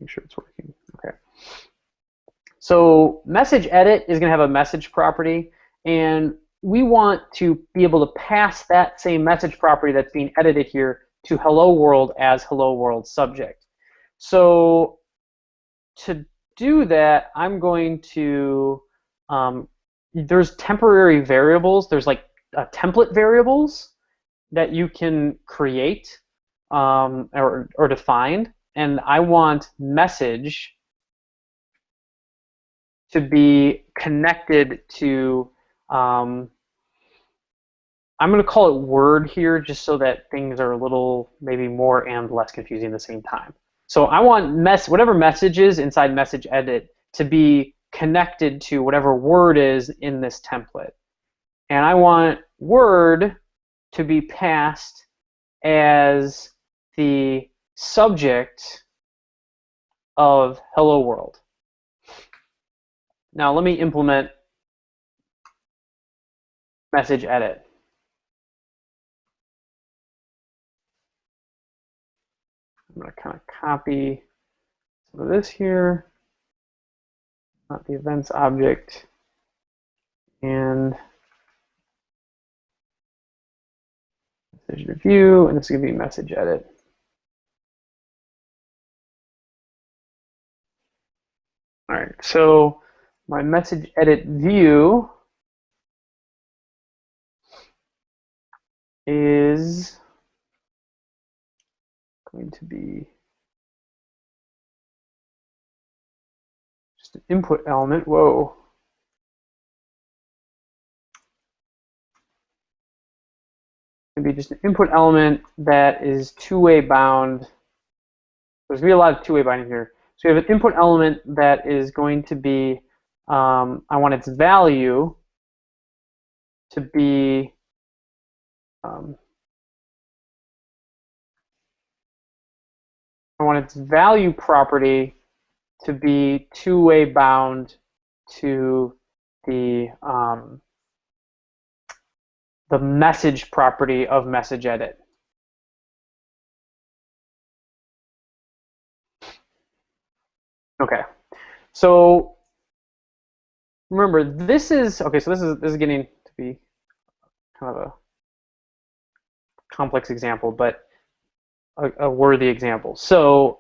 sure it's working. Okay. So message edit is going to have a message property, and we want to be able to pass that same message property that's being edited here to hello world as hello world subject. So to do that, I'm going to, there's temporary variables, there's like template variables that you can create or define, and I want message to be connected to, I'm going to call it word here just so that things are a little maybe more and less confusing at the same time. So I want whatever message is inside message edit to be connected to whatever word is in this template. And I want word to be passed as the subject of hello world. Now let me implement message edit. I'm going to kind of copy some of this here, not the events object, and message review, and this is going to be message edit. All right, so my message edit view is going to be just an input element. Whoa. Going to be just an input element that is two-way bound. There's going to be a lot of two-way binding here. So we have an input element that is going to be, I want its value to be I want its value property to be two-way bound to the message property of message edit. Okay, so remember this is okay. So this is getting to be kind of a complex example, but a worthy example. So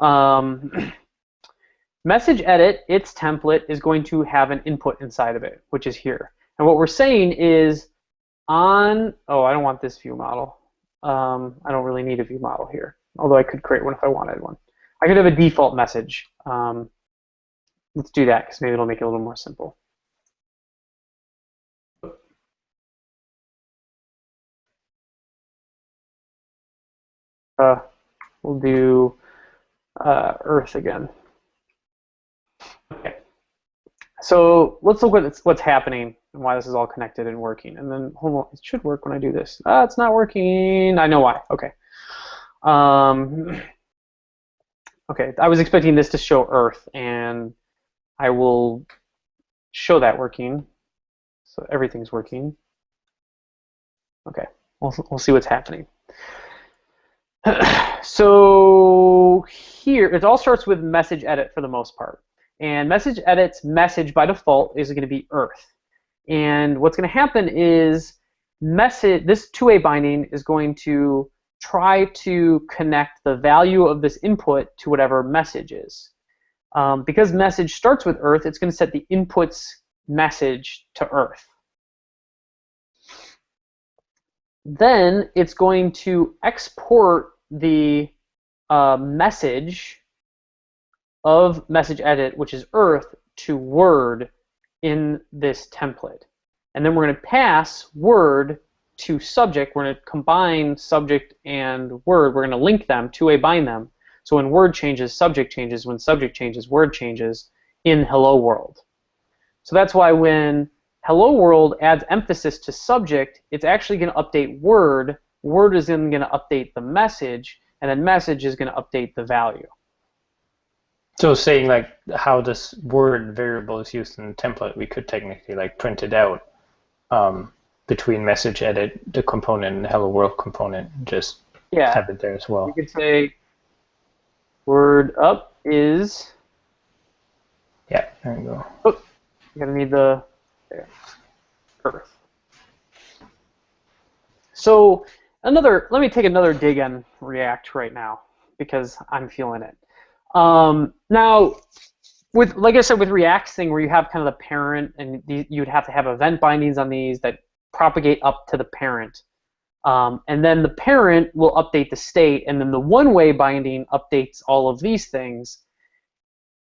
message edit, its template is going to have an input inside of it, which is here. And what we're saying is I don't want this view model. I don't really need a view model here, although I could create one if I wanted one. I could have a default message. Let's do that because maybe it'll make it a little more simple. We'll do Earth again. Okay. So let's look at what's happening and why this is all connected and working. And then, hold on, it should work when I do this. It's not working. I know why. Okay. Okay, I was expecting this to show Earth, and I will show that working. So everything's working. Okay, we'll see what's happening. So here, it all starts with message edit for the most part. And message edit's message by default is going to be Earth. And what's going to happen is this two-way binding is going to try to connect the value of this input to whatever message is. Because message starts with Earth, it's going to set the input's message to Earth. Then it's going to export the message of message edit, which is Earth, to Word in this template. And then we're going to pass Word to subject. We're going to combine subject and Word. We're going to link them, two-way bind them. So when Word changes, subject changes. When subject changes, Word changes in Hello World. So that's why when Hello World adds emphasis to subject, it's actually going to update Word. Word is then going to update the message, and then message is going to update the value.
So saying like how this word variable is used in the template, we could technically like print it out between message edit, the component, and the hello world component, just
Yeah,
have it there as
you
well.
could say word up is.
Yeah, there you go.
Oh, you're gonna need the there, Earth. So let me take another dig on React right now because I'm feeling it. Now, with like I said, with React's thing where you have kind of the parent, and you'd have to have event bindings on these that propagate up to the parent, and then the parent will update the state, and then the one-way binding updates all of these things.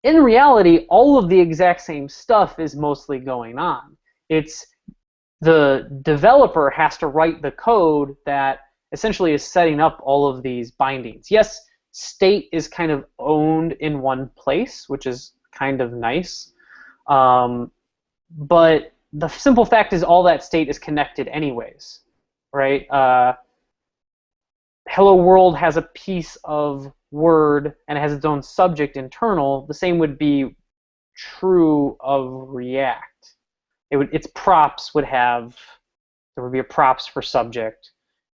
In reality, all of the exact same stuff is mostly going on. It's the developer has to write the code that essentially is setting up all of these bindings. Yes, state is kind of owned in one place, which is kind of nice. But the simple fact is all that state is connected anyways, right? Hello World has a piece of Word and it has its own subject internal. The same would be true of React. Its props would have, there would be a props for subject,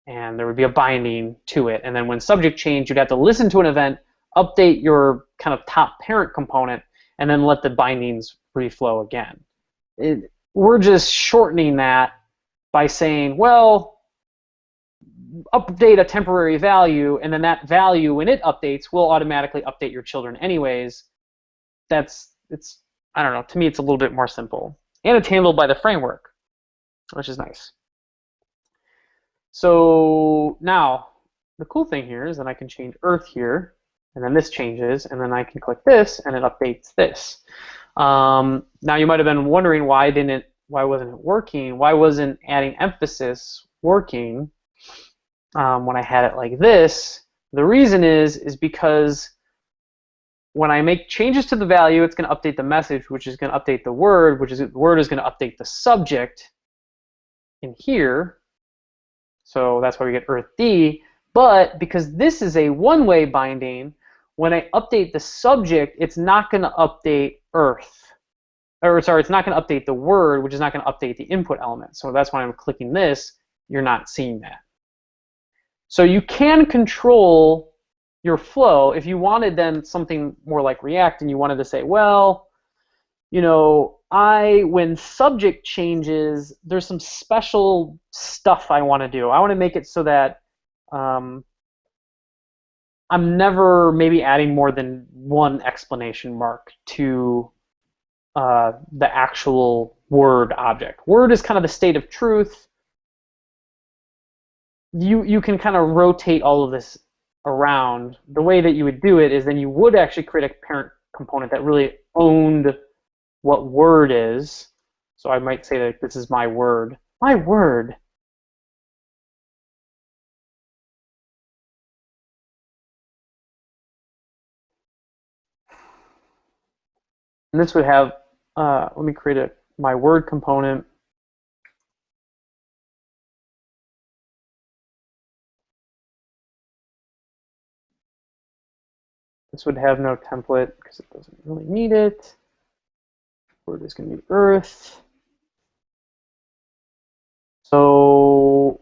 and there would be a binding to it. And then when subject changed, you'd have to listen to an event, update your kind of top parent component, and then let the bindings reflow again. We're just shortening that by saying, well, update a temporary value, and then that value, when it updates, will automatically update your children anyways. It's I don't know, to me it's a little bit more simple. And it's handled by the framework, which is nice. So now, the cool thing here is that I can change Earth here, and then this changes, and then I can click this, and it updates this. Now you might have been wondering why wasn't it working? Why wasn't adding emphasis working when I had it like this? The reason is because when I make changes to the value, it's going to update the message, which is going to update the word, the word is going to update the subject in here. So that's why we get Earth D. But because this is a one-way binding, when I update the subject, it's not going to update Earth. Or sorry, it's not going to update the word, which is not going to update the input element. So that's why I'm clicking this. You're not seeing that. So you can control your flow. If you wanted then something more like React and you wanted to say, well, you know, when subject changes, there's some special stuff I want to do. I want to make it so that I'm never maybe adding more than one exclamation mark to the actual word object. Word is kind of the state of truth. You can kind of rotate all of this around. The way that you would do it is then you would actually create a parent component that really owned what word is. So I might say that this is my word. My word. And this would have, let me create my word component. This would have no template because it doesn't really need it. Word is going to be Earth. So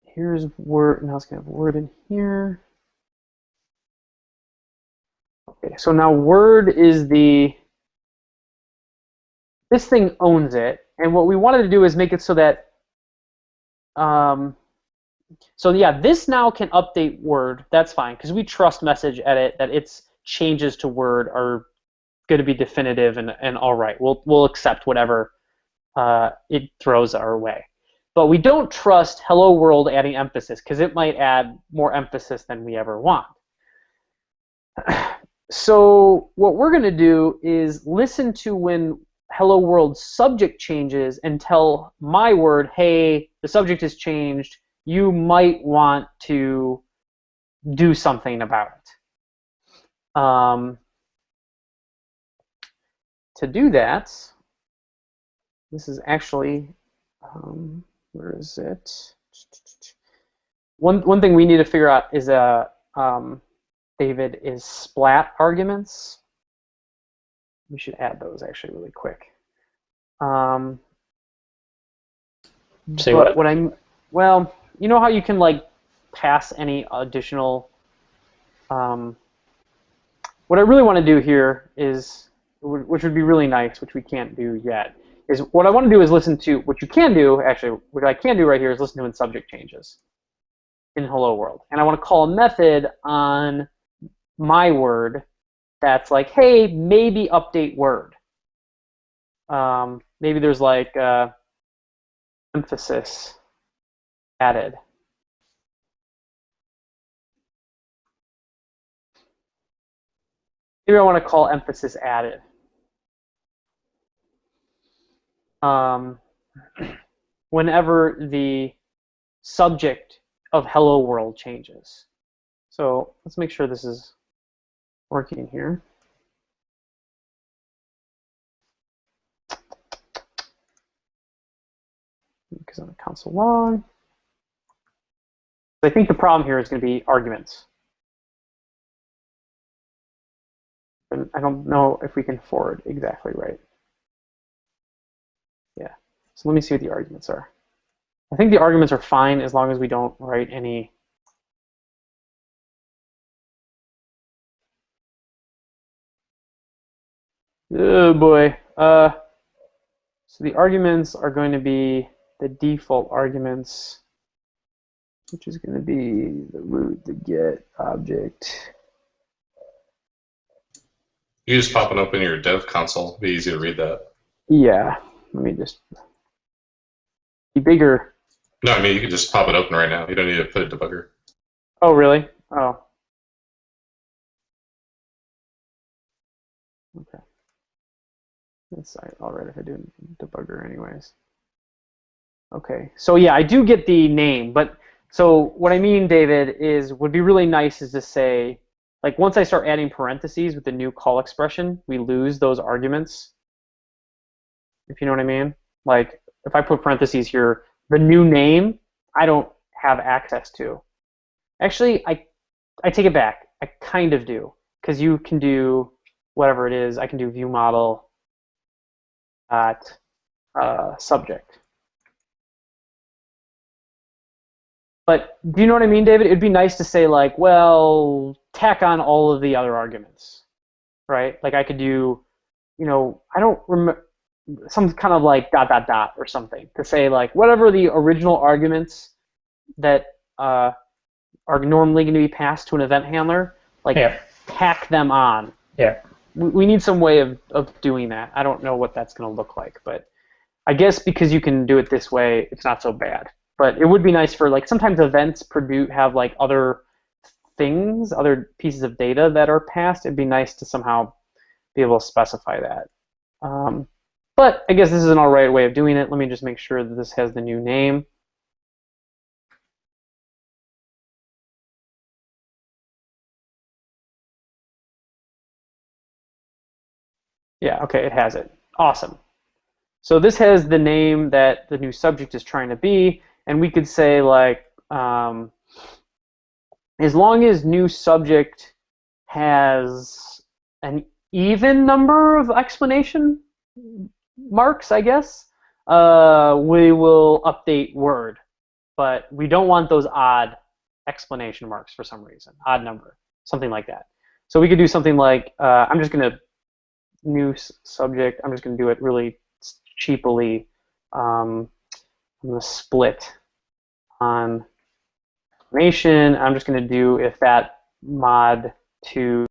here's word. Now it's going to have word in here. Okay, so now word is this thing owns it. And what we wanted to do is make it so that, so yeah, this now can update word. That's fine because we trust message edit that its changes to word are going to be definitive and all right. We'll accept whatever it throws our way. But we don't trust hello world adding emphasis because it might add more emphasis than we ever want. So what we're going to do is listen to when hello world subject changes and tell my word, hey, the subject has changed. You might want to do something about it. To do that, this is actually, where is it? One thing we need to figure out is David, is splat arguments. We should add those actually really quick.
Say what?
Well, you know how you can like pass any additional. What I really want to do here is, which would be really nice, which we can't do yet, is what I want to do is listen to, what you can do, actually, what I can do right here is listen to when subject changes in hello world. And I want to call a method on my word that's like, hey, maybe update word. Maybe there's like emphasis added. Maybe I want to call emphasis added. Whenever the subject of hello world changes. So let's make sure this is working here. Because on the console log. I think the problem here is going to be arguments. And I don't know if we can forward exactly right. Yeah. So let me see what the arguments are. I think the arguments are fine as long as we don't write any. Oh boy. So the arguments are going to be the default arguments, which is going to be the root, the get object.
You just pop it open your dev console. It'd be easy to read that.
Yeah. Let me just be bigger.
No, I mean, you can just pop it open right now. You don't need to put a debugger.
Oh, really? Oh. Okay. That's all right if I do debugger anyways. Okay. So yeah, I do get the name, but so what I mean, David, is would be really nice is to say, like once I start adding parentheses with the new call expression, we lose those arguments. If you know what I mean? Like if I put parentheses here, the new name, I don't have access to. Actually, I take it back. I kind of do, because you can do whatever it is. I can do view model at subject. But do you know what I mean, David? It'd be nice to say like, well, tack on all of the other arguments, right? Like I could do, you know, I don't remember, some kind of like ... or something to say like whatever the original arguments that are normally going to be passed to an event handler, like tack them on.
Yeah.
We need some way of doing that. I don't know what that's going to look like, but I guess because you can do it this way, it's not so bad. But it would be nice for like sometimes events have like other things, other pieces of data that are passed. It'd be nice to somehow be able to specify that. But I guess this is an all right way of doing it. Let me just make sure that this has the new name. Yeah, okay, it has it. Awesome. So this has the name that the new subject is trying to be, and we could say like, as long as new subject has an even number of explanation marks, I guess, we will update word. But we don't want those odd explanation marks for some reason, odd number, something like that. So we could do something like, I'm just going to, new subject, I'm just going to do it really cheaply. I'm going to split on explanation. I'm just going to do if that mod 2